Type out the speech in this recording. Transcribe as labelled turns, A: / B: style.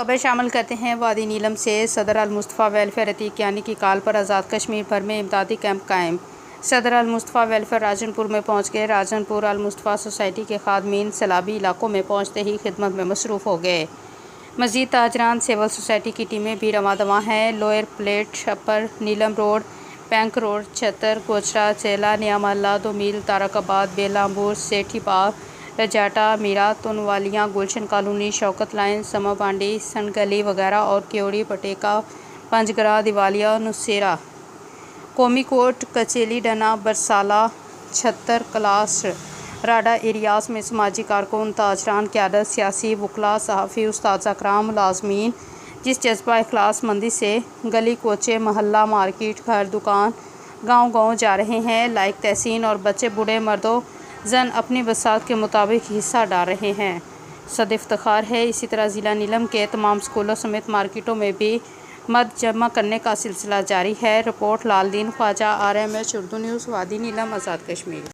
A: خبر شامل کرتے ہیں وادی نیلم سے۔ صدر المصطفیٰ ویلفیئر عتیق یانی کی کال پر آزاد کشمیر بھر میں امدادی کیمپ قائم۔ صدر المصطفیٰ ویلفیئر راجن پور میں پہنچ گئے۔ راجن پور المصطفیٰ سوسائٹی کے خادمین سیلابی علاقوں میں پہنچتے ہی خدمت میں مصروف ہو گئے۔ مزید تاجران سول سوسائٹی کی ٹیمیں بھی رواں دواں ہیں۔ لوئر پلیٹ، اپر نیلم روڈ، پینک روڈ، چھتر، کوچرا، چیلا، نیا محلہ، 2 میل، تارک آباد، بیلامبور، سیٹھی باغ، رجاٹا، میرا، تنوالیاں، گلشن کالونی، شوکت لائن، سما بانڈی، سن گلی وغیرہ اور کیوڑی، پٹیکا، پنجگراں، دیوالیہ، نوسیرا، قومی کوٹ، کچیلی ڈنا، برسالہ، چھتر، کلاس، راڈا ایریاز میں سماجی کارکن، تاجران، قیادت، سیاسی، وکلاء، صحافی، اساتذہ کرام، ملازمین جس جذبہ اخلاص مندی سے گلی کوچے، محلہ، مارکیٹ، گھر، دکان، گاؤں گاؤں جا رہے ہیں، لائق تحسین اور بچے، بوڑھے، مرد و زن اپنی وسعت کے مطابق حصہ ڈال رہے ہیں، صد افتخار ہے۔ اسی طرح ضلع نیلم کے تمام اسکولوں سمیت مارکیٹوں میں بھی مد جمع کرنے کا سلسلہ جاری ہے۔ رپورٹ لال دین خواجہ، RMH اردو نیوز، وادی نیلم، آزاد کشمیر۔